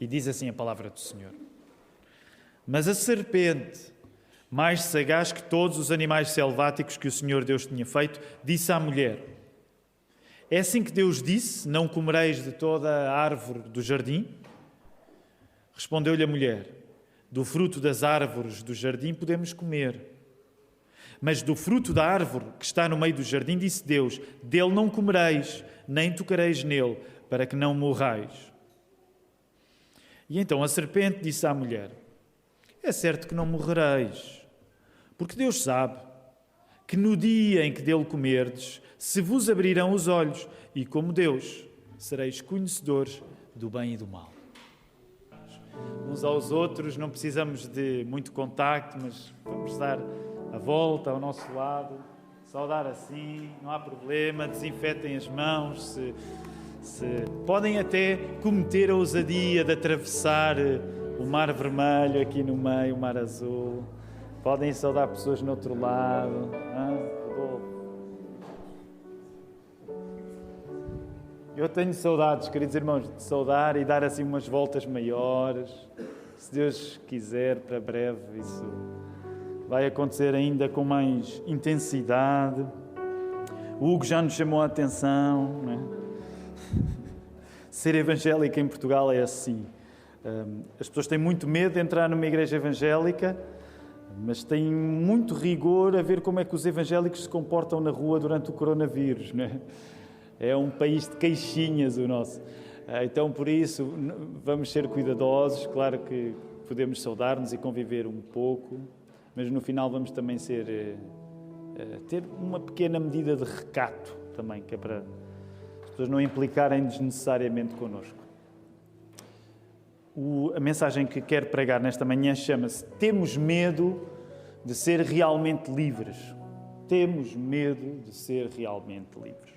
E diz assim a palavra do Senhor: Mas a serpente, mais sagaz que todos os animais selváticos que o Senhor Deus tinha feito, disse à mulher: É assim que Deus disse, não comereis de toda a árvore do jardim? Respondeu-lhe a mulher: Do fruto das árvores do jardim podemos comer. Mas do fruto da árvore que está no meio do jardim, disse Deus: Dele não comereis, nem tocareis nele, para que não morrais. E então a serpente disse à mulher: É certo que não morrereis, porque Deus sabe que no dia em que dele comerdes, se vos abrirão os olhos, e como Deus, sereis conhecedores do bem e do mal. Uns aos outros, não precisamos de muito contacto, mas vamos dar a volta ao nosso lado, saudar assim, não há problema, desinfetem as mãos, se podem até cometer a ousadia de atravessar o Mar Vermelho aqui no meio, o Mar Azul, podem saudar pessoas no outro lado. Eu tenho saudades, queridos irmãos, de saudar e dar assim umas voltas maiores. Se Deus quiser, para breve, isso vai acontecer ainda com mais intensidade. O Hugo já nos chamou a atenção, não é? Ser evangélico em Portugal é assim. As pessoas têm muito medo de entrar numa igreja evangélica, mas têm muito rigor a ver como é que os evangélicos se comportam na rua durante o coronavírus, não é? É um país de queixinhas o nosso. Então, por isso, vamos ser cuidadosos. Claro que podemos saudar-nos e conviver um pouco, mas no final vamos também ter uma pequena medida de recato também, que é para as pessoas não implicarem desnecessariamente connosco. A mensagem que quero pregar nesta manhã chama-se: Temos medo de ser realmente livres. Temos medo de ser realmente livres.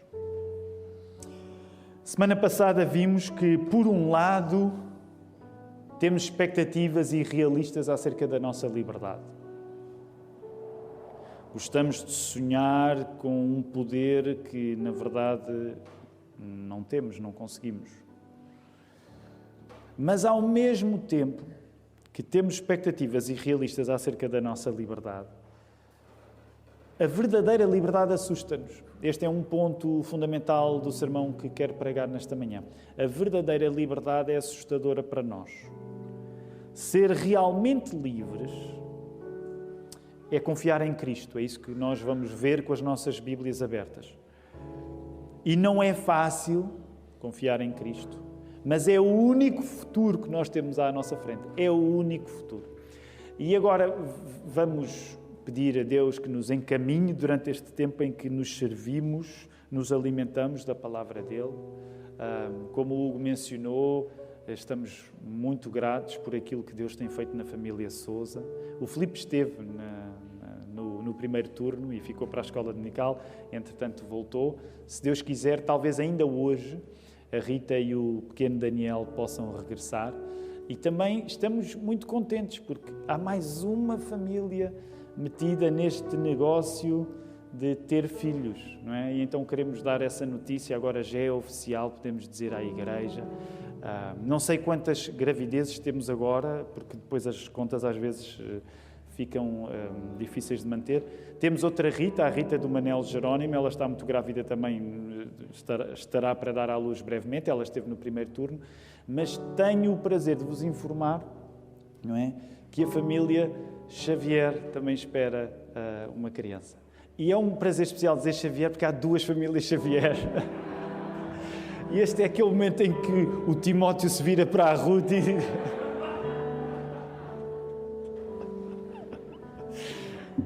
Semana passada vimos que, por um lado, temos expectativas irrealistas acerca da nossa liberdade. Gostamos de sonhar com um poder que, na verdade, não temos, não conseguimos. Mas, ao mesmo tempo que temos expectativas irrealistas acerca da nossa liberdade, a verdadeira liberdade assusta-nos. Este é um ponto fundamental do sermão que quero pregar nesta manhã. A verdadeira liberdade é assustadora para nós. Ser realmente livres é confiar em Cristo. É isso que nós vamos ver com as nossas Bíblias abertas. E não é fácil confiar em Cristo, mas é o único futuro que nós temos à nossa frente. É o único futuro. E agora vamos pedir a Deus que nos encaminhe durante este tempo em que nos servimos, nos alimentamos da palavra dele. Como o Hugo mencionou, estamos muito gratos por aquilo que Deus tem feito na família Sousa. O Filipe esteve no primeiro turno e ficou para a escola dominical, entretanto voltou. Se Deus quiser, talvez ainda hoje a Rita e o pequeno Daniel possam regressar. E também estamos muito contentes porque há mais uma família metida neste negócio de ter filhos, não é? E então queremos dar essa notícia, agora já é oficial, podemos dizer à Igreja. Não sei quantas gravidezes temos agora, porque depois as contas às vezes ficam difíceis de manter. Temos outra Rita, a Rita do Manel Jerónimo, ela está muito grávida também, estará para dar à luz brevemente, ela esteve no primeiro turno, mas tenho o prazer de vos informar, não é, que a família Xavier também espera uma criança. E é um prazer especial dizer Xavier, porque há duas famílias Xavier. E este é aquele momento em que o Timóteo se vira para a Ruth e...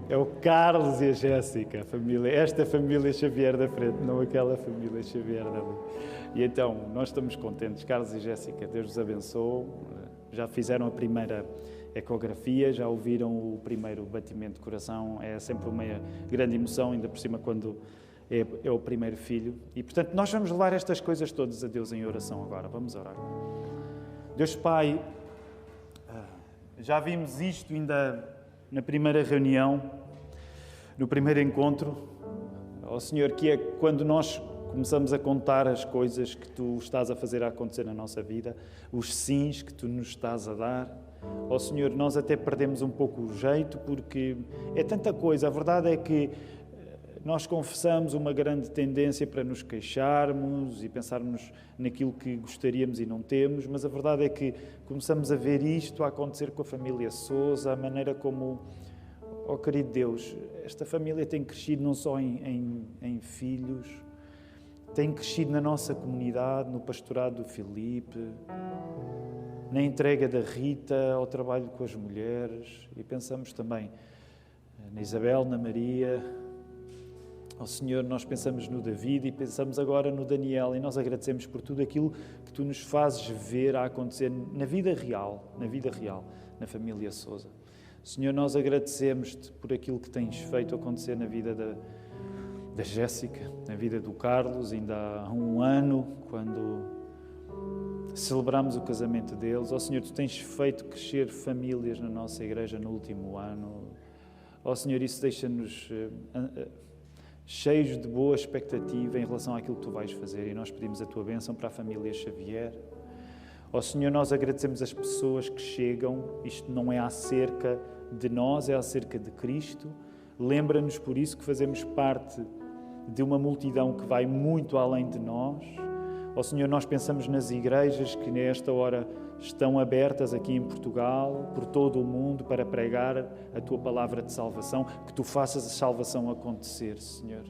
É o Carlos e a Jéssica, a família, esta família Xavier da frente, não aquela família Xavier dali. E então, nós estamos contentes. Carlos e Jéssica, Deus os abençoe. Já fizeram a primeira ecografia, já ouviram o primeiro batimento de coração. É sempre uma grande emoção, ainda por cima quando é o primeiro filho. E, portanto, nós vamos levar estas coisas todas a Deus em oração agora. Vamos orar. Deus Pai, já vimos isto ainda na primeira reunião, no primeiro encontro. Ó Senhor, que é quando nós começamos a contar as coisas que Tu estás a fazer acontecer na nossa vida, os sims que Tu nos estás a dar. Ó Senhor, nós até perdemos um pouco o jeito porque é tanta coisa. A verdade é que nós confessamos uma grande tendência para nos queixarmos e pensarmos naquilo que gostaríamos e não temos, mas a verdade é que começamos a ver isto a acontecer com a família Sousa, a maneira como, ó querido Deus, esta família tem crescido não só em filhos, tem crescido na nossa comunidade, no pastorado do Filipe, na entrega da Rita ao trabalho com as mulheres, e pensamos também na Isabel, na Maria. Ó Senhor, nós pensamos no David e pensamos agora no Daniel, e nós agradecemos por tudo aquilo que Tu nos fazes ver a acontecer na vida real, na família Sousa. Senhor, nós agradecemos-Te por aquilo que Tens feito acontecer na vida da Jéssica, na vida do Carlos, ainda há um ano, quando celebramos o casamento deles. Ó Senhor, Tu tens feito crescer famílias na nossa igreja no último ano. Ó Senhor, isso deixa-nos cheios de boa expectativa em relação àquilo que Tu vais fazer, e nós pedimos a Tua bênção para a família Xavier. Ó Senhor, nós agradecemos as pessoas que chegam. Isto não é acerca de nós, é acerca de Cristo. Lembra-nos por isso que fazemos parte de uma multidão que vai muito além de nós. Ó Senhor, nós pensamos nas igrejas que nesta hora estão abertas aqui em Portugal, por todo o mundo, para pregar a Tua palavra de salvação, que Tu faças a salvação acontecer, Senhor.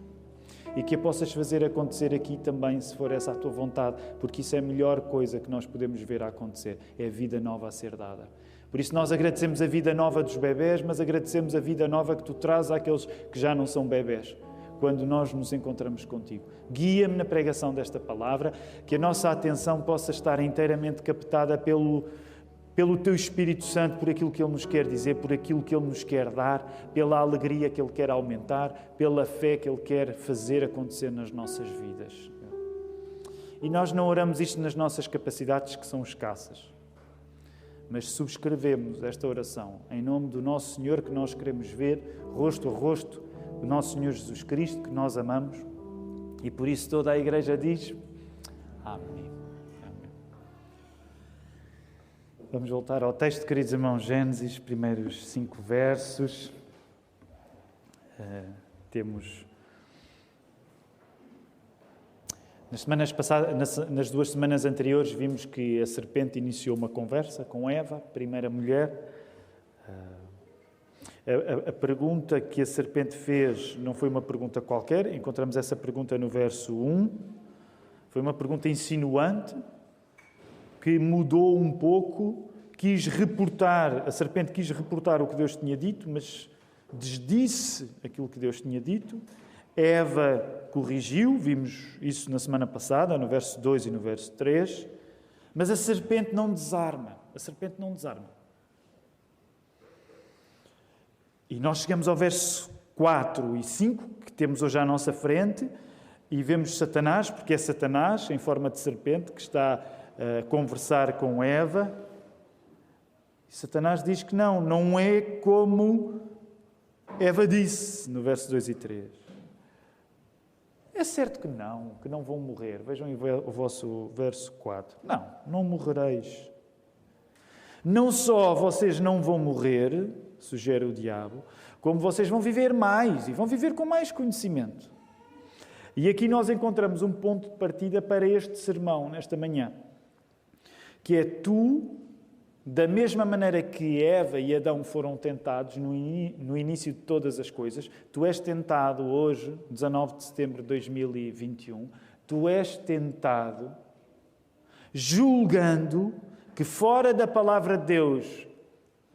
E que a possas fazer acontecer aqui também, se for essa a Tua vontade, porque isso é a melhor coisa que nós podemos ver a acontecer, é a vida nova a ser dada. Por isso nós agradecemos a vida nova dos bebés, mas agradecemos a vida nova que Tu trazes àqueles que já não são bebés, quando nós nos encontramos Contigo. Guia-me na pregação desta palavra, que a nossa atenção possa estar inteiramente captada pelo Teu Espírito Santo, por aquilo que Ele nos quer dizer, por aquilo que Ele nos quer dar, pela alegria que Ele quer aumentar, pela fé que Ele quer fazer acontecer nas nossas vidas. E nós não oramos isto nas nossas capacidades, que são escassas, mas subscrevemos esta oração em nome do nosso Senhor, que nós queremos ver rosto a rosto, o nosso Senhor Jesus Cristo, que nós amamos, e por isso toda a Igreja diz Amém. Amém. Vamos voltar ao texto, queridos irmãos, Gênesis, primeiros 5 versos. Temos... Nas 2 semanas anteriores, vimos que a serpente iniciou uma conversa com Eva, a primeira mulher. A pergunta que a serpente fez não foi uma pergunta qualquer, encontramos essa pergunta no verso 1. Foi uma pergunta insinuante, que mudou um pouco, a serpente quis reportar o que Deus tinha dito, mas desdisse aquilo que Deus tinha dito. Eva corrigiu, vimos isso na semana passada, no verso 2 e no verso 3, mas a serpente não desarma. E nós chegamos ao verso 4 e 5, que temos hoje à nossa frente, e vemos Satanás, porque é Satanás, em forma de serpente, que está a conversar com Eva. E Satanás diz que não é como Eva disse, no verso 2 e 3. É certo que não vão morrer. Vejam o vosso verso 4. Não morrereis. Não só vocês não vão morrer, sugere o diabo, como vocês vão viver mais e vão viver com mais conhecimento. E aqui nós encontramos um ponto de partida para este sermão, nesta manhã, que é tu, da mesma maneira que Eva e Adão foram tentados no início de todas as coisas, tu és tentado hoje, 19 de setembro de 2021, tu és tentado julgando que fora da palavra de Deus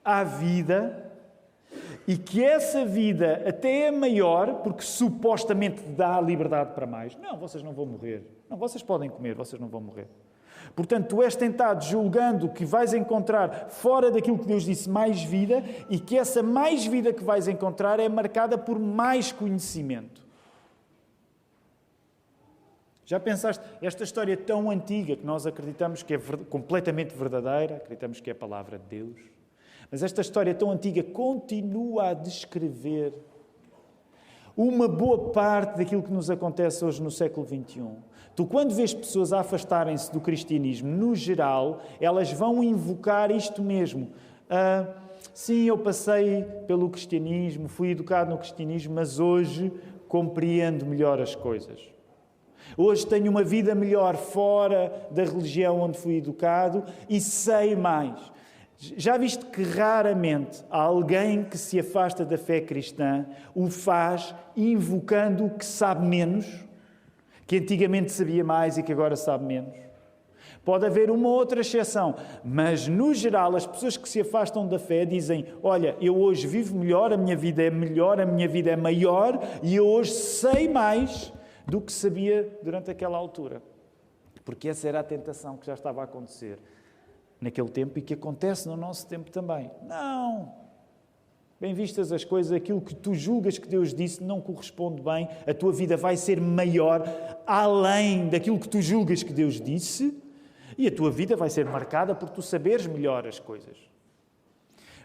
há vida e que essa vida até é maior porque supostamente dá liberdade para mais. Não, vocês não vão morrer. Não, vocês podem comer, vocês não vão morrer. Portanto, tu és tentado julgando que vais encontrar fora daquilo que Deus disse mais vida e que essa mais vida que vais encontrar é marcada por mais conhecimento. Já pensaste, esta história tão antiga que nós acreditamos que é completamente verdadeira, acreditamos que é a palavra de Deus, mas esta história tão antiga continua a descrever uma boa parte daquilo que nos acontece hoje no século XXI. Tu, quando vês pessoas a afastarem-se do cristianismo, no geral, elas vão invocar isto mesmo. Sim, eu passei pelo cristianismo, fui educado no cristianismo, mas hoje compreendo melhor as coisas. Hoje tenho uma vida melhor fora da religião onde fui educado e sei mais. Já viste que raramente alguém que se afasta da fé cristã o faz invocando o que sabe menos, que antigamente sabia mais e que agora sabe menos? Pode haver uma outra exceção, mas no geral as pessoas que se afastam da fé dizem: olha, eu hoje vivo melhor, a minha vida é melhor, a minha vida é maior e eu hoje sei mais do que sabia durante aquela altura. Porque essa era a tentação que já estava a acontecer naquele tempo e que acontece no nosso tempo também. Não! Bem vistas as coisas, aquilo que tu julgas que Deus disse não corresponde bem, a tua vida vai ser maior além daquilo que tu julgas que Deus disse e a tua vida vai ser marcada por tu saberes melhor as coisas.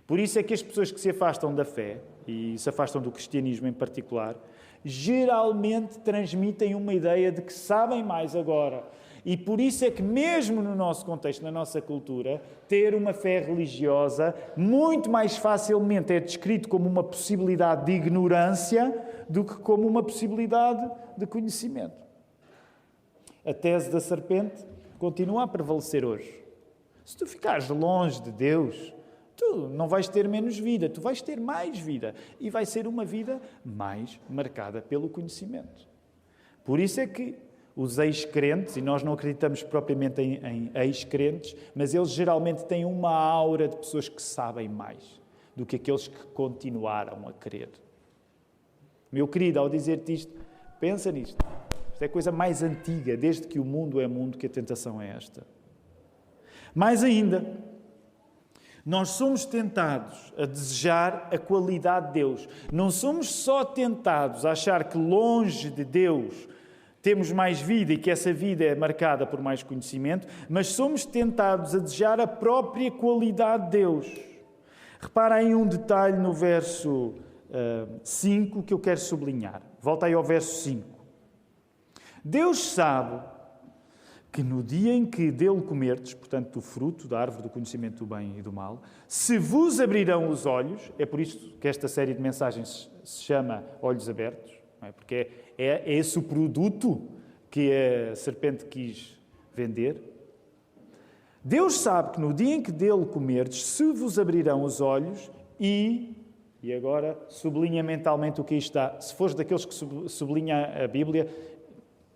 Por isso é que as pessoas que se afastam da fé, e se afastam do cristianismo em particular, geralmente transmitem uma ideia de que sabem mais agora. E por isso é que mesmo no nosso contexto, na nossa cultura, ter uma fé religiosa muito mais facilmente é descrito como uma possibilidade de ignorância do que como uma possibilidade de conhecimento. A tese da serpente continua a prevalecer hoje. Se tu ficares longe de Deus, tu não vais ter menos vida, tu vais ter mais vida. E vai ser uma vida mais marcada pelo conhecimento. Por isso é que os ex-crentes, e nós não acreditamos propriamente em ex-crentes, mas eles geralmente têm uma aura de pessoas que sabem mais do que aqueles que continuaram a crer. Meu querido, ao dizer-te isto, pensa nisto. Isto é a coisa mais antiga, desde que o mundo é mundo, que a tentação é esta. Mais ainda, nós somos tentados a desejar a qualidade de Deus. Não somos só tentados a achar que longe de Deus temos mais vida e que essa vida é marcada por mais conhecimento, mas somos tentados a desejar a própria qualidade de Deus. Repara aí um detalhe no verso 5 que eu quero sublinhar. Volta aí ao verso 5. Deus sabe que no dia em que dele comerdes, portanto do fruto da árvore do conhecimento do bem e do mal, se vos abrirão os olhos, é por isso que esta série de mensagens se chama Olhos Abertos, não é? Porque é esse o produto que a serpente quis vender. Deus sabe que no dia em que dele comerdes, se vos abrirão os olhos e agora sublinha mentalmente o que aí está. Se fores daqueles que sublinha a Bíblia,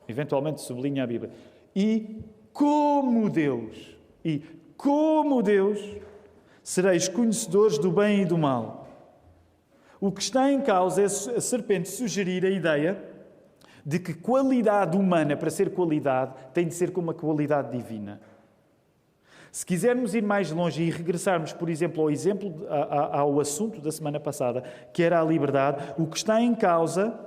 eventualmente sublinha a Bíblia. E como Deus, sereis conhecedores do bem e do mal. O que está em causa é a serpente sugerir a ideia de que qualidade humana, para ser qualidade, tem de ser como uma qualidade divina. Se quisermos ir mais longe e regressarmos, por exemplo, ao assunto da semana passada, que era a liberdade, o que está em causa,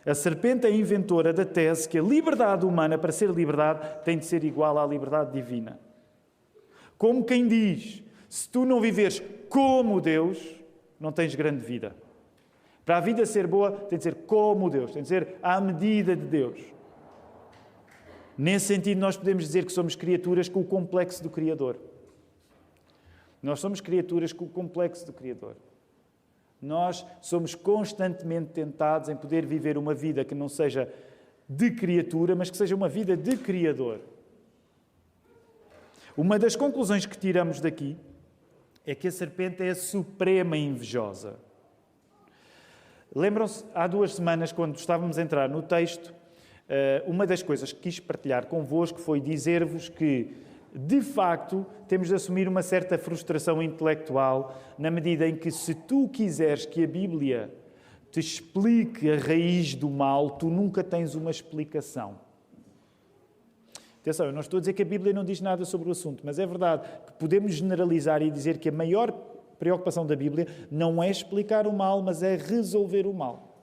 a serpente é a inventora da tese que a liberdade humana, para ser liberdade, tem de ser igual à liberdade divina. Como quem diz, se tu não viveres como Deus, não tens grande vida. Para a vida ser boa, tem de ser como Deus, tem de ser à medida de Deus. Nesse sentido, nós podemos dizer que somos criaturas com o complexo do Criador. Nós somos criaturas com o complexo do Criador. Nós somos constantemente tentados em poder viver uma vida que não seja de criatura, mas que seja uma vida de Criador. Uma das conclusões que tiramos daqui é que a serpente é a suprema invejosa. Lembram-se, há 2 semanas, quando estávamos a entrar no texto, uma das coisas que quis partilhar convosco foi dizer-vos que, de facto, temos de assumir uma certa frustração intelectual na medida em que, se tu quiseres que a Bíblia te explique a raiz do mal, tu nunca tens uma explicação. Atenção, eu não estou a dizer que a Bíblia não diz nada sobre o assunto, mas é verdade que podemos generalizar e dizer que a maior preocupação da Bíblia não é explicar o mal, mas é resolver o mal.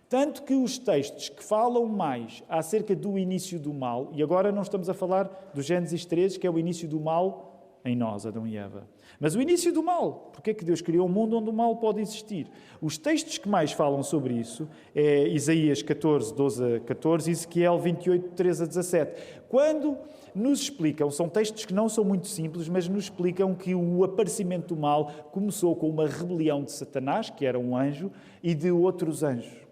Tanto que os textos que falam mais acerca do início do mal, e agora não estamos a falar do Gênesis 13, que é o início do mal em nós, Adão e Eva. Mas o início do mal. Porque é que Deus criou um mundo onde o mal pode existir? Os textos que mais falam sobre isso é Isaías 14, 12 a 14 e Ezequiel 28, 13 a 17. Quando nos explicam, são textos que não são muito simples, mas nos explicam que o aparecimento do mal começou com uma rebelião de Satanás, que era um anjo, e de outros anjos.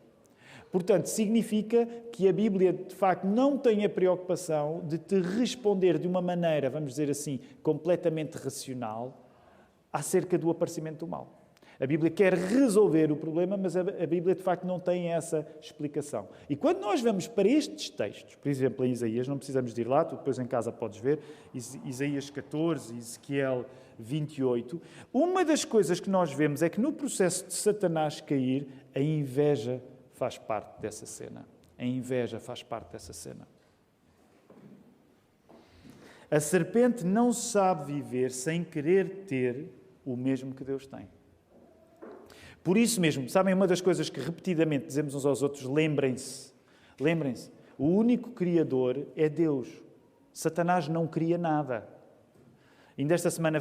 Portanto, significa que a Bíblia, de facto, não tem a preocupação de te responder de uma maneira, vamos dizer assim, completamente racional acerca do aparecimento do mal. A Bíblia quer resolver o problema, mas a Bíblia, de facto, não tem essa explicação. E quando nós vamos para estes textos, por exemplo, em Isaías, não precisamos de ir lá, tu depois em casa podes ver, Isaías 14, Ezequiel 28, uma das coisas que nós vemos é que no processo de Satanás cair, a inveja faz parte dessa cena. A inveja faz parte dessa cena. A serpente não sabe viver sem querer ter o mesmo que Deus tem. Por isso mesmo, sabem, uma das coisas que repetidamente dizemos uns aos outros, lembrem-se, o único Criador é Deus. Satanás não cria nada. Ainda esta semana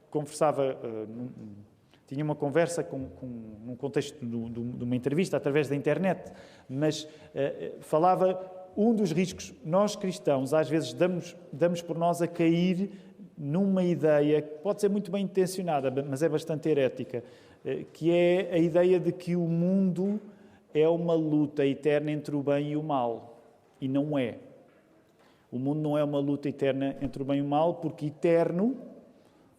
conversava... Tinha uma conversa num contexto de uma entrevista através da internet, mas falava um dos riscos. Nós cristãos, às vezes, damos por nós a cair numa ideia que pode ser muito bem intencionada, mas é bastante herética, que é a ideia de que o mundo é uma luta eterna entre o bem e o mal. E não é. O mundo não é uma luta eterna entre o bem e o mal, porque eterno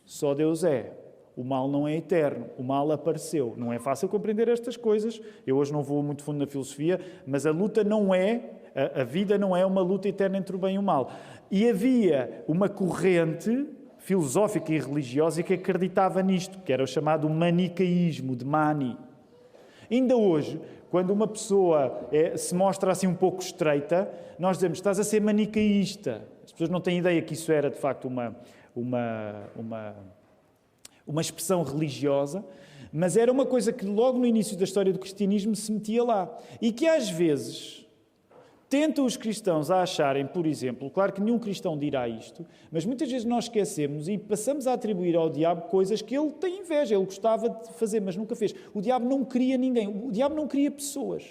só Deus é. O mal não é eterno, o mal apareceu. Não é fácil compreender estas coisas. Eu hoje não vou muito fundo na filosofia, mas a luta não é, a vida não é uma luta eterna entre o bem e o mal. E havia uma corrente filosófica e religiosa que acreditava nisto, que era o chamado manicaísmo, de Mani. Ainda hoje, quando uma pessoa se mostra assim um pouco estreita, nós dizemos, estás a ser manicaísta. As pessoas não têm ideia que isso era, de facto, uma expressão religiosa, mas era uma coisa que logo no início da história do cristianismo se metia lá. E que às vezes tentam os cristãos a acharem, por exemplo, claro que nenhum cristão dirá isto, mas muitas vezes nós esquecemos e passamos a atribuir ao diabo coisas que ele tem inveja, ele gostava de fazer, mas nunca fez. O diabo não cria ninguém, o diabo não cria pessoas.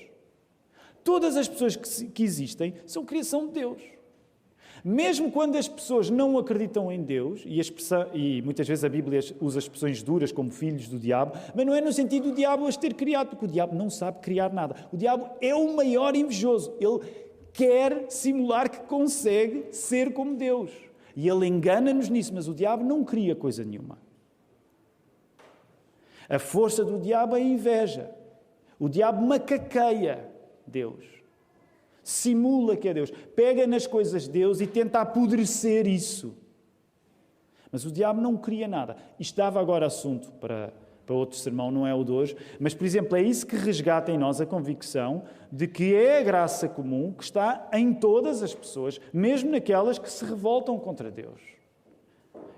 Todas as pessoas que existem são criação de Deus. Mesmo quando as pessoas não acreditam em Deus, e muitas vezes a Bíblia usa expressões duras como filhos do diabo, mas não é no sentido do diabo as ter criado, porque o diabo não sabe criar nada. O diabo é o maior invejoso. Ele quer simular que consegue ser como Deus. E ele engana-nos nisso, mas o diabo não cria coisa nenhuma. A força do diabo é a inveja. O diabo macaqueia Deus. Simula que é Deus. Pega nas coisas de Deus e tenta apodrecer isso. Mas o diabo não cria nada. Isto dava agora assunto para outro sermão, não é o de hoje. Mas, por exemplo, é isso que resgata em nós a convicção de que é a graça comum que está em todas as pessoas, mesmo naquelas que se revoltam contra Deus.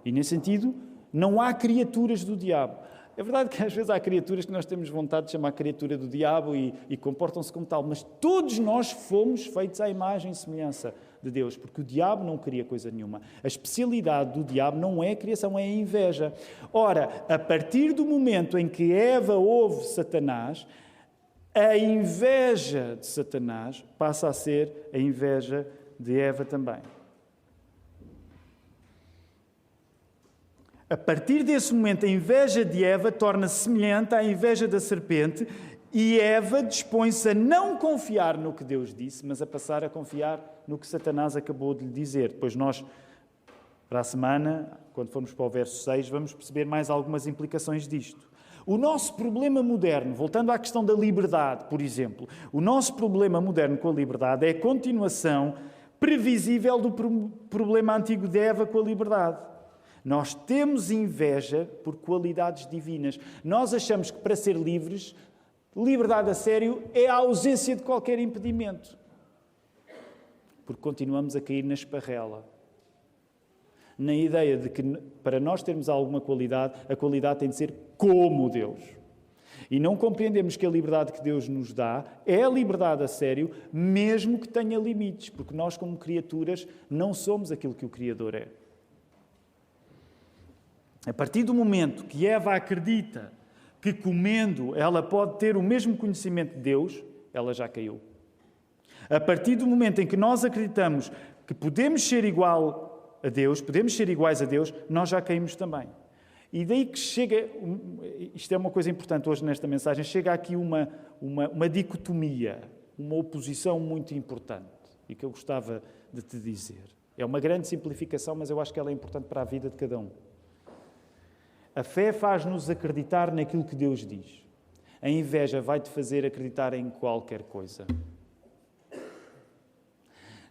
E, nesse sentido, não há criaturas do diabo. É verdade que às vezes há criaturas que nós temos vontade de chamar criatura do diabo e comportam-se como tal, mas todos nós fomos feitos à imagem e semelhança de Deus, porque o diabo não cria coisa nenhuma. A especialidade do diabo não é a criação, é a inveja. Ora, a partir do momento em que Eva ouve Satanás, a inveja de Satanás passa a ser a inveja de Eva também. A partir desse momento, a inveja de Eva torna-se semelhante à inveja da serpente e Eva dispõe-se a não confiar no que Deus disse, mas a passar a confiar no que Satanás acabou de lhe dizer. Depois nós, para a semana, quando formos para o verso 6, vamos perceber mais algumas implicações disto. O nosso problema moderno, voltando à questão da liberdade, por exemplo, o nosso problema moderno com a liberdade é a continuação previsível do problema antigo de Eva com a liberdade. Nós temos inveja por qualidades divinas. Nós achamos que para ser livres, liberdade a sério é a ausência de qualquer impedimento. Porque continuamos a cair na esparrela. Na ideia de que para nós termos alguma qualidade, a qualidade tem de ser como Deus. E não compreendemos que a liberdade que Deus nos dá é a liberdade a sério, mesmo que tenha limites. Porque nós, como criaturas, não somos aquilo que o Criador é. A partir do momento que Eva acredita que comendo ela pode ter o mesmo conhecimento de Deus, ela já caiu. A partir do momento em que nós acreditamos que podemos ser igual a Deus, podemos ser iguais a Deus, nós já caímos também. E daí que chega, isto é uma coisa importante hoje nesta mensagem, chega aqui uma dicotomia, uma oposição muito importante e que eu gostava de te dizer. É uma grande simplificação, mas eu acho que ela é importante para a vida de cada um. A fé faz-nos acreditar naquilo que Deus diz. A inveja vai-te fazer acreditar em qualquer coisa.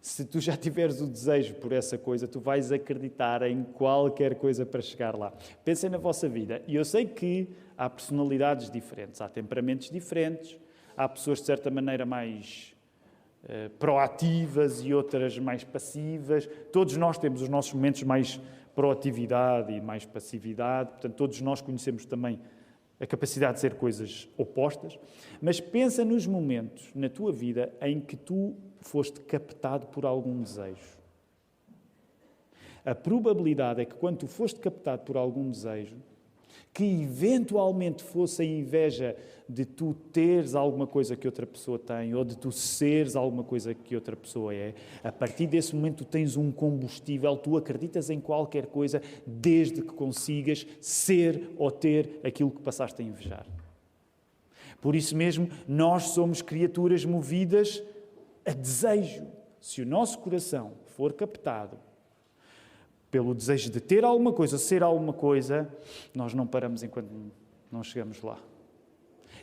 Se tu já tiveres o desejo por essa coisa, tu vais acreditar em qualquer coisa para chegar lá. Pensem na vossa vida. E eu sei que há personalidades diferentes, há temperamentos diferentes, há pessoas de certa maneira mais proativas e outras mais passivas. Todos nós temos os nossos momentos mais proatividade e mais passividade. Portanto, todos nós conhecemos também a capacidade de ser coisas opostas. Mas pensa nos momentos na tua vida em que tu foste captado por algum desejo. A probabilidade é que quando tu foste captado por algum desejo, que eventualmente fosse a inveja de tu teres alguma coisa que outra pessoa tem ou de tu seres alguma coisa que outra pessoa é, a partir desse momento tu tens um combustível, tu acreditas em qualquer coisa desde que consigas ser ou ter aquilo que passaste a invejar. Por isso mesmo, nós somos criaturas movidas a desejo. Se o nosso coração for captado pelo desejo de ter alguma coisa, ser alguma coisa, nós não paramos enquanto não chegamos lá.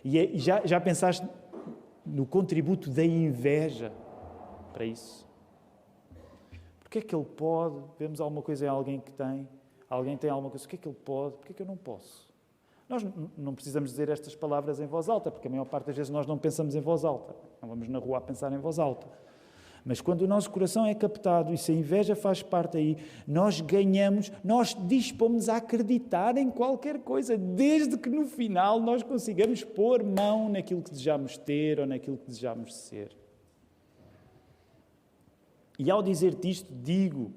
E já pensaste no contributo da inveja para isso? Porque é que ele pode? Vemos alguma coisa em alguém que tem, alguém tem alguma coisa, o que é que ele pode? Porque é que eu não posso? Nós não precisamos dizer estas palavras em voz alta, porque a maior parte das vezes nós não pensamos em voz alta. Não vamos na rua a pensar em voz alta. Mas quando o nosso coração é captado e se a inveja faz parte aí, nós ganhamos, nós dispomos a acreditar em qualquer coisa, desde que no final nós consigamos pôr mão naquilo que desejamos ter ou naquilo que desejamos ser. E ao dizer-te isto, digo,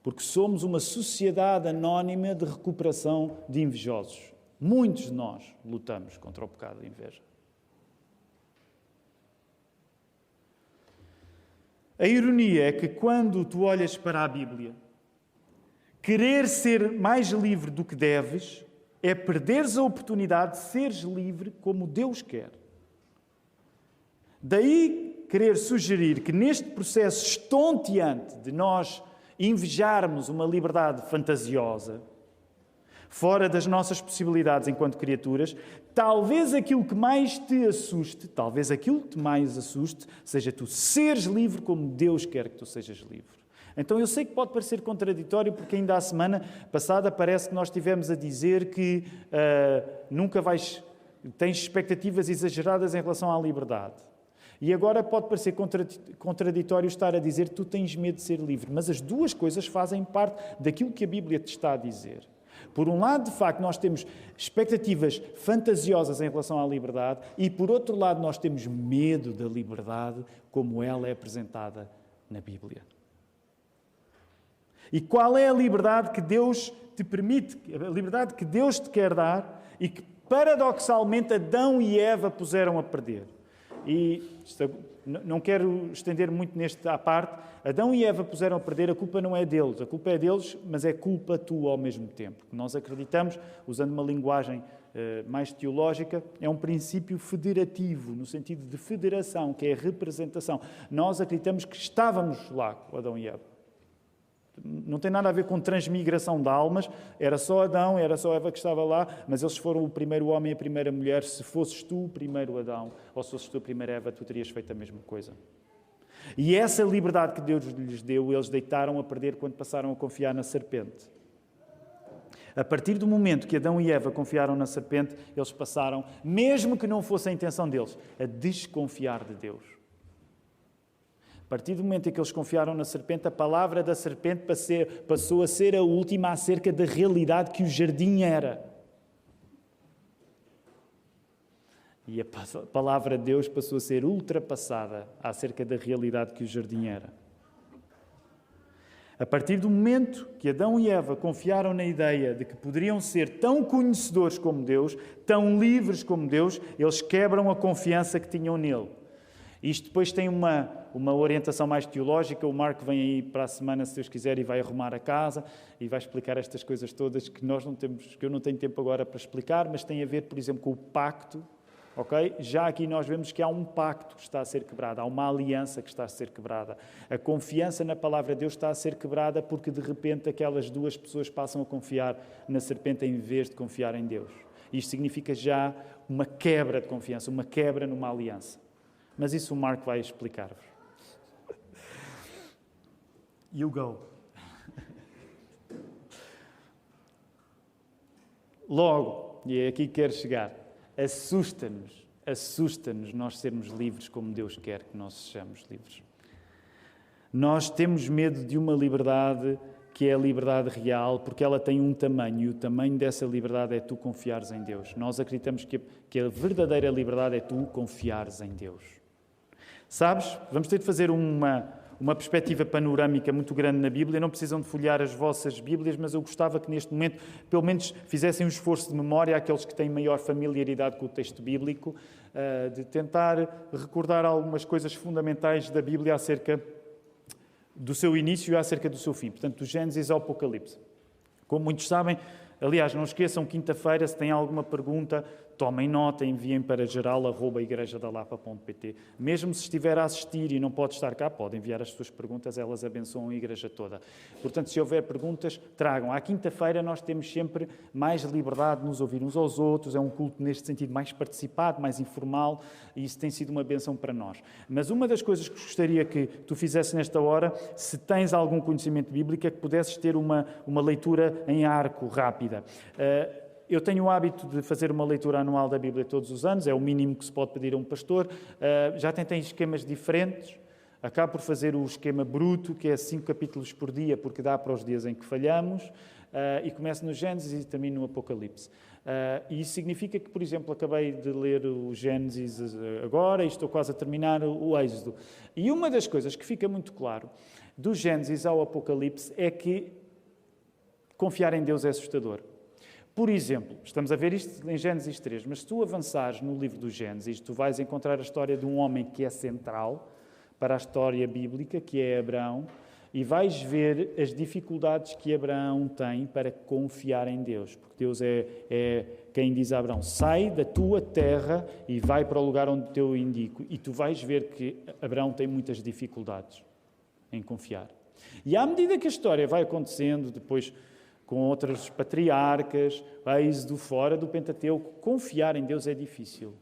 porque somos uma sociedade anónima de recuperação de invejosos. Muitos de nós lutamos contra o pecado de inveja. A ironia é que quando tu olhas para a Bíblia, querer ser mais livre do que deves é perderes a oportunidade de seres livre como Deus quer. Daí querer sugerir que neste processo estonteante de nós invejarmos uma liberdade fantasiosa, fora das nossas possibilidades enquanto criaturas, talvez aquilo que mais te assuste, seja tu seres livre como Deus quer que tu sejas livre. Então eu sei que pode parecer contraditório, porque ainda a semana passada parece que nós estivemos a dizer que tens expectativas exageradas em relação à liberdade. E agora pode parecer contraditório estar a dizer que tu tens medo de ser livre, mas as duas coisas fazem parte daquilo que a Bíblia te está a dizer. Por um lado, de facto, nós temos expectativas fantasiosas em relação à liberdade e, por outro lado, nós temos medo da liberdade como ela é apresentada na Bíblia. E qual é a liberdade que Deus te permite, a liberdade que Deus te quer dar e que, paradoxalmente, Adão e Eva puseram a perder? E não quero estender muito neste à parte. Adão e Eva puseram a perder, a culpa não é deles. A culpa é deles, mas é culpa tua ao mesmo tempo. Nós acreditamos, usando uma linguagem mais teológica, é um princípio federativo, no sentido de federação, que é a representação. Nós acreditamos que estávamos lá com Adão e Eva. Não tem nada a ver com transmigração de almas, era só Adão, era só Eva que estava lá, mas eles foram o primeiro homem e a primeira mulher. Se fosses tu o primeiro Adão, ou se fosses tu a primeira Eva, tu terias feito a mesma coisa. E essa liberdade que Deus lhes deu, eles deitaram a perder quando passaram a confiar na serpente. A partir do momento que Adão e Eva confiaram na serpente, eles passaram, mesmo que não fosse a intenção deles, a desconfiar de Deus. A partir do momento em que eles confiaram na serpente, a palavra da serpente passou a ser a última acerca da realidade que o jardim era. E a palavra de Deus passou a ser ultrapassada acerca da realidade que o jardim era. A partir do momento que Adão e Eva confiaram na ideia de que poderiam ser tão conhecedores como Deus, tão livres como Deus, eles quebram a confiança que tinham nele. Isto depois tem uma orientação mais teológica. O Marco vem aí para a semana, se Deus quiser, e vai arrumar a casa e vai explicar estas coisas todas que eu não tenho tempo agora para explicar, mas tem a ver, por exemplo, com o pacto. Okay? Já aqui nós vemos que há um pacto que está a ser quebrado, há uma aliança que está a ser quebrada. A confiança na palavra de Deus está a ser quebrada porque de repente aquelas duas pessoas passam a confiar na serpente em vez de confiar em Deus. Isto significa já uma quebra de confiança, uma quebra numa aliança. Mas isso o Marco vai explicar-vos. You go. Logo, e é aqui que quero chegar, assusta-nos nós sermos livres como Deus quer que nós sejamos livres. Nós temos medo de uma liberdade que é a liberdade real, porque ela tem um tamanho, e o tamanho dessa liberdade é tu confiares em Deus. Nós acreditamos que a verdadeira liberdade é tu confiares em Deus. Sabes? Vamos ter de fazer uma perspectiva panorâmica muito grande na Bíblia. Não precisam de folhear as vossas Bíblias, mas eu gostava que neste momento, pelo menos, fizessem um esforço de memória, aqueles que têm maior familiaridade com o texto bíblico, de tentar recordar algumas coisas fundamentais da Bíblia acerca do seu início e acerca do seu fim. Portanto, do Gênesis ao Apocalipse. Como muitos sabem, aliás, não esqueçam, quinta-feira, se têm alguma pergunta, tomem nota, enviem para geral@igrejadalapa.pt. Mesmo se estiver a assistir e não pode estar cá, pode enviar as suas perguntas, elas abençoam a igreja toda. Portanto, se houver perguntas, tragam. À quinta-feira nós temos sempre mais liberdade de nos ouvir uns aos outros, é um culto neste sentido mais participado, mais informal, e isso tem sido uma bênção para nós. Mas uma das coisas que gostaria que tu fizesses nesta hora, se tens algum conhecimento bíblico, é que pudesses ter uma leitura em arco rápida. Eu tenho o hábito de fazer uma leitura anual da Bíblia todos os anos, é o mínimo que se pode pedir a um pastor. Já tentei esquemas diferentes, acabo por fazer o esquema bruto, que é 5 capítulos por dia, porque dá para os dias em que falhamos, e começo no Gênesis e termino no Apocalipse. E isso significa que, por exemplo, acabei de ler o Gênesis agora e estou quase a terminar o Êxodo. E uma das coisas que fica muito claro do Gênesis ao Apocalipse é que confiar em Deus é assustador. Por exemplo, estamos a ver isto em Gênesis 3, mas se tu avançares no livro do Gênesis, tu vais encontrar a história de um homem que é central para a história bíblica, que é Abraão, e vais ver as dificuldades que Abraão tem para confiar em Deus. Porque Deus é quem diz a Abraão, sai da tua terra e vai para o lugar onde eu indico. E tu vais ver que Abraão tem muitas dificuldades em confiar. E à medida que a história vai acontecendo, depois com outros patriarcas, Êxodo, fora do Pentateuco, confiar em Deus é difícil.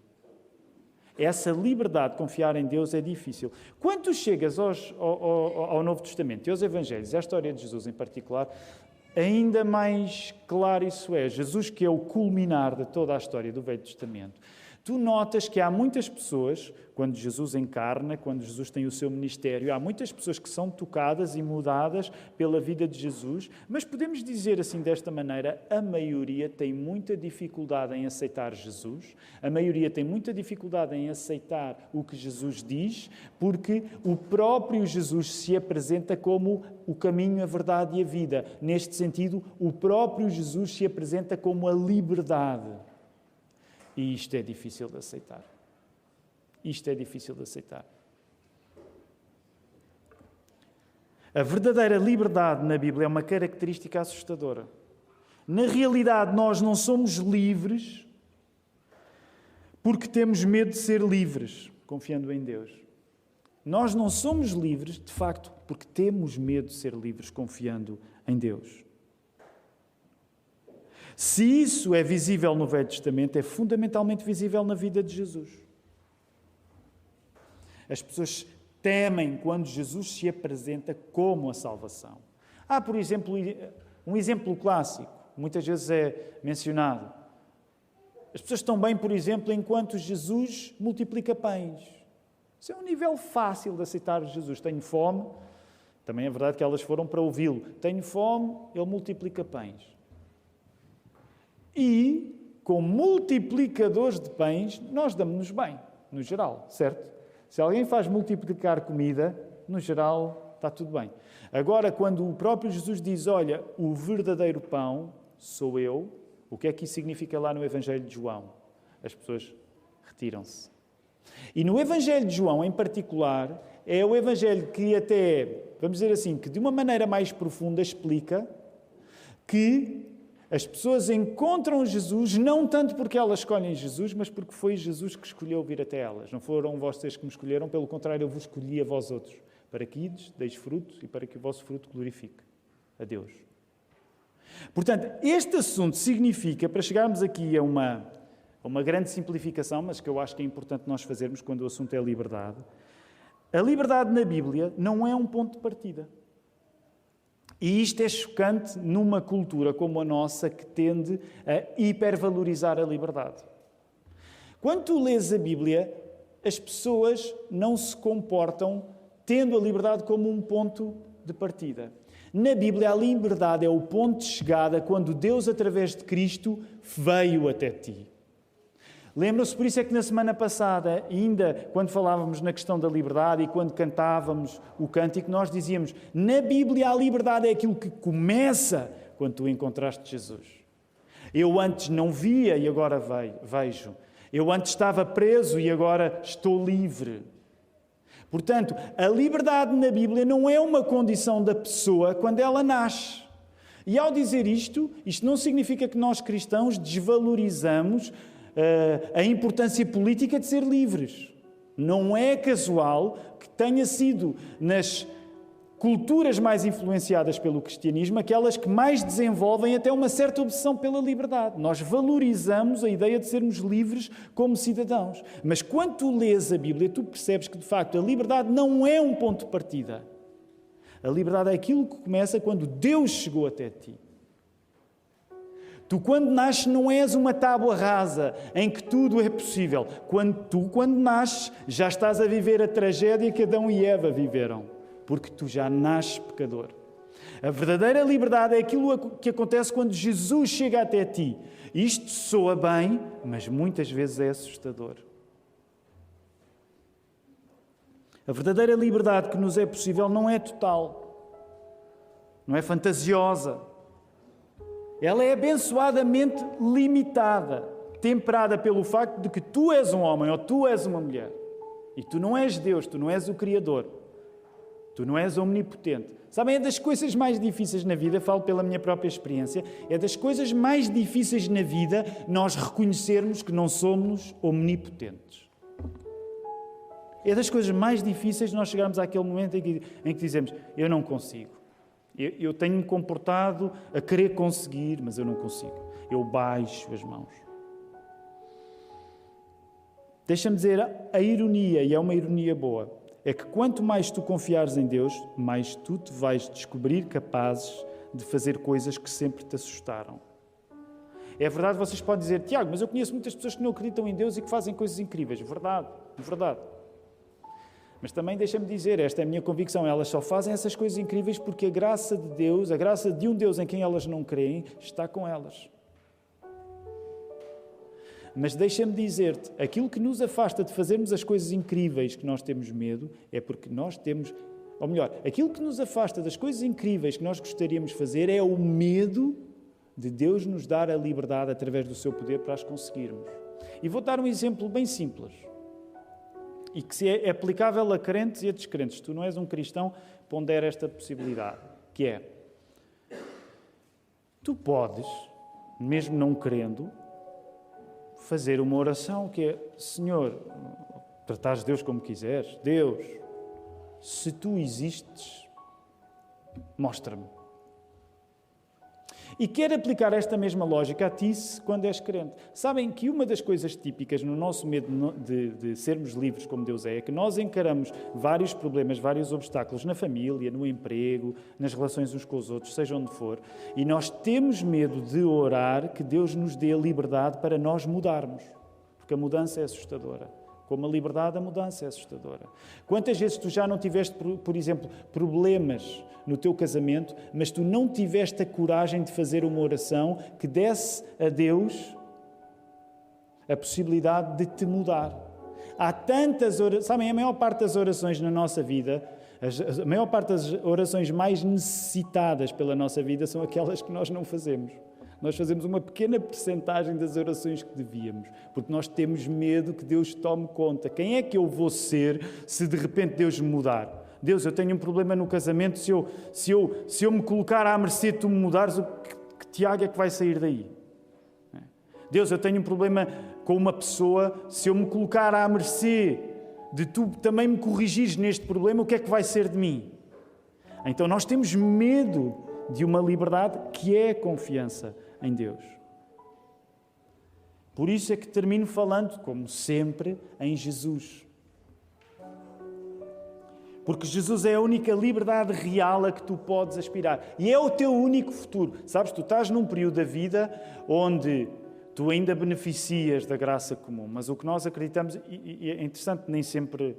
Essa liberdade de confiar em Deus é difícil. Quando tu chegas ao Novo Testamento e aos Evangelhos, à história de Jesus em particular, ainda mais claro isso é. Jesus, que é o culminar de toda a história do Velho Testamento. Tu notas que há muitas pessoas, quando Jesus encarna, quando Jesus tem o seu ministério, há muitas pessoas que são tocadas e mudadas pela vida de Jesus, mas podemos dizer assim desta maneira, a maioria tem muita dificuldade em aceitar Jesus, a maioria tem muita dificuldade em aceitar o que Jesus diz, porque o próprio Jesus se apresenta como o caminho, a verdade e a vida. Neste sentido, o próprio Jesus se apresenta como a liberdade. E isto é difícil de aceitar. Isto é difícil de aceitar. A verdadeira liberdade na Bíblia é uma característica assustadora. Na realidade, nós não somos livres porque temos medo de ser livres, confiando em Deus. Nós não somos livres, de facto, porque temos medo de ser livres, confiando em Deus. Se isso é visível no Velho Testamento, é fundamentalmente visível na vida de Jesus. As pessoas temem quando Jesus se apresenta como a salvação. Há, por exemplo, um exemplo clássico, muitas vezes é mencionado. As pessoas estão bem, por exemplo, enquanto Jesus multiplica pães. Isso é um nível fácil de aceitar Jesus. Tenho fome, também é verdade que elas foram para ouvi-lo. Tenho fome, ele multiplica pães. E, com multiplicadores de pães, nós damos-nos bem, no geral, certo? Se alguém faz multiplicar comida, no geral, está tudo bem. Agora, quando o próprio Jesus diz, olha, o verdadeiro pão sou eu, o que é que isso significa lá no Evangelho de João? As pessoas retiram-se. E no Evangelho de João, em particular, é o Evangelho que até, vamos dizer assim, que de uma maneira mais profunda explica que as pessoas encontram Jesus não tanto porque elas escolhem Jesus, mas porque foi Jesus que escolheu vir até elas. Não foram vocês que me escolheram, pelo contrário, eu vos escolhi a vós outros, para que ides, deis fruto e para que o vosso fruto glorifique a Deus. Portanto, este assunto significa, para chegarmos aqui a uma grande simplificação, mas que eu acho que é importante nós fazermos quando o assunto é liberdade, a liberdade na Bíblia não é um ponto de partida. E isto é chocante numa cultura como a nossa que tende a hipervalorizar a liberdade. Quando tu lês a Bíblia, as pessoas não se comportam tendo a liberdade como um ponto de partida. Na Bíblia, a liberdade é o ponto de chegada quando Deus, através de Cristo, veio até ti. Lembram-se, por isso é que na semana passada, ainda quando falávamos na questão da liberdade e quando cantávamos o cântico, nós dizíamos, na Bíblia a liberdade é aquilo que começa quando tu encontraste Jesus. Eu antes não via e agora vejo. Eu antes estava preso e agora estou livre. Portanto, a liberdade na Bíblia não é uma condição da pessoa quando ela nasce. E ao dizer isto não significa que nós cristãos desvalorizamos a importância política de ser livres. Não é casual que tenha sido nas culturas mais influenciadas pelo cristianismo aquelas que mais desenvolvem até uma certa obsessão pela liberdade. Nós valorizamos a ideia de sermos livres como cidadãos. Mas quando tu lês a Bíblia, tu percebes que, de facto, a liberdade não é um ponto de partida. A liberdade é aquilo que começa quando Deus chegou até ti. Tu, quando nasces, não és uma tábua rasa em que tudo é possível. Quando nasces, já estás a viver a tragédia que Adão e Eva viveram. Porque tu já nasces pecador. A verdadeira liberdade é aquilo que acontece quando Jesus chega até ti. Isto soa bem, mas muitas vezes é assustador. A verdadeira liberdade que nos é possível não é total. Não é fantasiosa. Ela é abençoadamente limitada, temperada pelo facto de que tu és um homem ou tu és uma mulher. E tu não és Deus, tu não és o Criador. Tu não és omnipotente. Sabem, é das coisas mais difíceis na vida, falo pela minha própria experiência, é das coisas mais difíceis na vida nós reconhecermos que não somos omnipotentes. É das coisas mais difíceis nós chegarmos àquele momento em que dizemos, eu não consigo. Eu tenho-me comportado a querer conseguir, mas eu não consigo. Eu baixo as mãos. Deixa-me dizer a ironia, e é uma ironia boa, é que quanto mais tu confiares em Deus, mais tu te vais descobrir capazes de fazer coisas que sempre te assustaram. É verdade, vocês podem dizer, Tiago, mas eu conheço muitas pessoas que não acreditam em Deus e que fazem coisas incríveis. Verdade, verdade. Mas também deixa-me dizer, esta é a minha convicção, elas só fazem essas coisas incríveis porque a graça de Deus, a graça de um Deus em quem elas não creem, está com elas. Mas deixa-me dizer-te, aquilo que nos afasta de fazermos as coisas incríveis que nós temos medo, é porque nós temos, ou melhor, aquilo que nos afasta das coisas incríveis que nós gostaríamos de fazer é o medo de Deus nos dar a liberdade através do seu poder para as conseguirmos. E vou dar um exemplo bem simples. E que é aplicável a crentes e a descrentes. Se tu não és um cristão, pondera esta possibilidade, que é, tu podes, mesmo não querendo, fazer uma oração que é, Senhor, tratares Deus como quiseres, Deus, se tu existes, mostra-me. E quer aplicar esta mesma lógica a ti quando és crente. Sabem que uma das coisas típicas no nosso medo de sermos livres como Deus é que nós encaramos vários problemas, vários obstáculos na família, no emprego, nas relações uns com os outros, seja onde for, e nós temos medo de orar que Deus nos dê a liberdade para nós mudarmos, porque a mudança é assustadora. Como a liberdade, a mudança é assustadora. Quantas vezes tu já não tiveste, por exemplo, problemas no teu casamento, mas tu não tiveste a coragem de fazer uma oração que desse a Deus a possibilidade de te mudar? Há tantas orações, sabem, a maior parte das orações na nossa vida, A maior parte das orações mais necessitadas pela nossa vida são aquelas que nós não fazemos. Nós fazemos uma pequena percentagem das orações que devíamos, porque nós temos medo que Deus tome conta. Quem é que eu vou ser se de repente Deus me mudar? Deus, eu tenho um problema no casamento, se eu me colocar à mercê de tu me mudares, que Tiago é que vai sair daí? Deus, eu tenho um problema com uma pessoa, se eu me colocar à mercê de tu também me corrigires neste problema, o que é que vai ser de mim? Então nós temos medo de uma liberdade que é a confiança em Deus. Por isso é que termino falando, como sempre, em Jesus. Porque Jesus é a única liberdade real a que tu podes aspirar. E é o teu único futuro. Sabes, tu estás num período da vida onde tu ainda beneficias da graça comum. Mas o que nós acreditamos, e é interessante, nem sempre,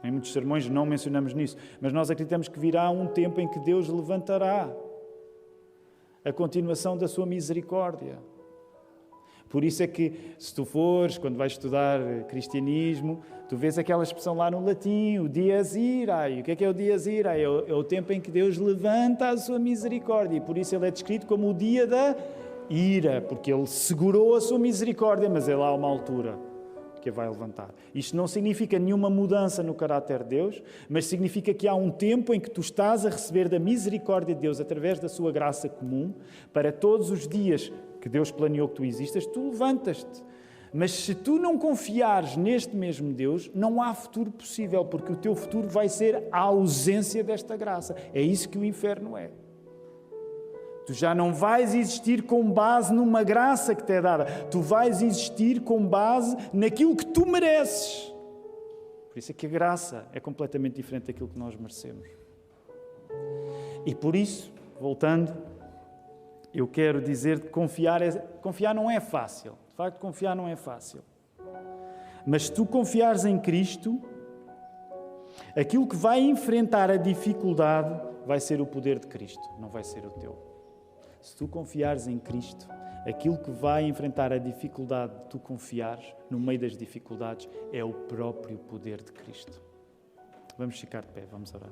em muitos sermões não mencionamos nisso, mas nós acreditamos que virá um tempo em que Deus levantará a continuação da sua misericórdia. Por isso é que, se tu fores, quando vais estudar cristianismo, tu vês aquela expressão lá no latim, o dies irae. O que é o dies irae? É o tempo em que Deus levanta a sua misericórdia. E por isso ele é descrito como o dia da ira, porque ele segurou a sua misericórdia, mas é lá a uma altura que a vai levantar. Isto não significa nenhuma mudança no caráter de Deus, mas significa que há um tempo em que tu estás a receber da misericórdia de Deus através da sua graça comum, para todos os dias que Deus planeou que tu existas, tu levantas-te. Mas se tu não confiares neste mesmo Deus, não há futuro possível, porque o teu futuro vai ser a ausência desta graça. É isso que o inferno é. Tu já não vais existir com base numa graça que te é dada. Tu vais existir com base naquilo que tu mereces. Por isso é que a graça é completamente diferente daquilo que nós merecemos. E por isso, voltando, eu quero dizer que confiar não é fácil. De facto, confiar não é fácil. Mas se tu confiares em Cristo, aquilo que vai enfrentar a dificuldade vai ser o poder de Cristo, não vai ser o teu. Se tu confiares em Cristo, aquilo que vai enfrentar a dificuldade de tu confiares no meio das dificuldades é o próprio poder de Cristo. Vamos ficar de pé, vamos orar.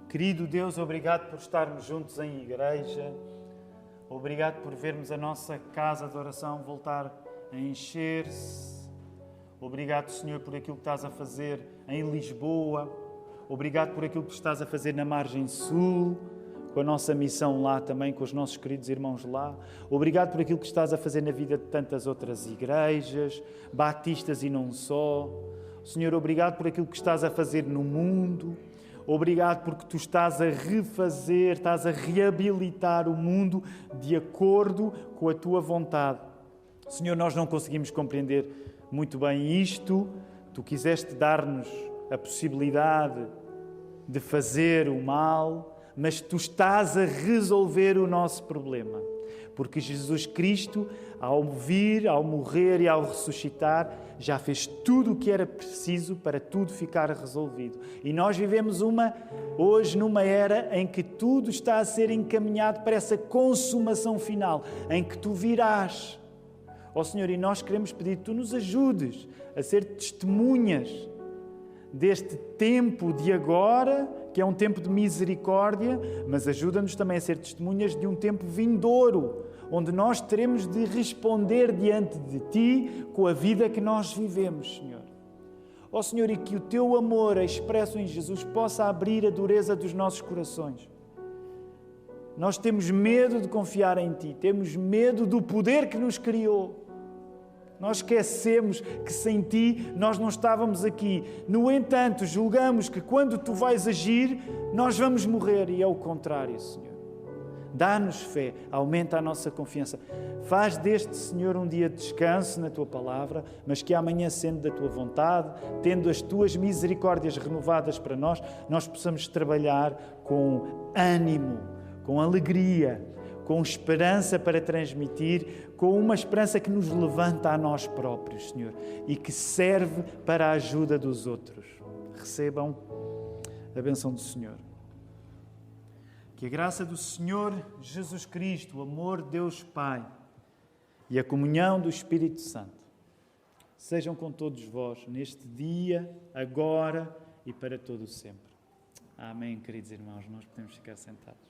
Querido Deus, obrigado por estarmos juntos em igreja. Obrigado por vermos a nossa casa de oração voltar a encher-se. Obrigado, Senhor, por aquilo que estás a fazer em Lisboa. Obrigado por aquilo que estás a fazer na margem sul, com a nossa missão lá também, com os nossos queridos irmãos lá. Obrigado por aquilo que estás a fazer na vida de tantas outras igrejas, batistas e não só. Senhor, obrigado por aquilo que estás a fazer no mundo. Obrigado porque tu estás a refazer, estás a reabilitar o mundo de acordo com a tua vontade. Senhor, nós não conseguimos compreender muito bem isto. Tu quiseste dar-nos a possibilidade de fazer o mal, mas tu estás a resolver o nosso problema. Porque Jesus Cristo, ao vir, ao morrer e ao ressuscitar, já fez tudo o que era preciso para tudo ficar resolvido. E nós vivemos hoje numa era em que tudo está a ser encaminhado para essa consumação final, em que tu virás. Ó Senhor, e nós queremos pedir que tu nos ajudes a ser testemunhas deste tempo de agora, que é um tempo de misericórdia, mas ajuda-nos também a ser testemunhas de um tempo vindouro, onde nós teremos de responder diante de Ti com a vida que nós vivemos, Senhor. Ó Senhor, e que o Teu amor expresso em Jesus possa abrir a dureza dos nossos corações. Nós temos medo de confiar em Ti, temos medo do poder que nos criou. Nós esquecemos que sem Ti nós não estávamos aqui. No entanto, julgamos que quando Tu vais agir, nós vamos morrer. E é o contrário, Senhor. Dá-nos fé, aumenta a nossa confiança. Faz deste, Senhor, um dia de descanso na Tua palavra, mas que amanhã, sendo da Tua vontade, tendo as Tuas misericórdias renovadas para nós, nós possamos trabalhar com ânimo, com alegria, com esperança para transmitir, com uma esperança que nos levanta a nós próprios, Senhor, e que serve para a ajuda dos outros. Recebam a bênção do Senhor. Que a graça do Senhor Jesus Cristo, o amor de Deus Pai e a comunhão do Espírito Santo sejam com todos vós neste dia, agora e para todo o sempre. Amém, queridos irmãos. Nós podemos ficar sentados.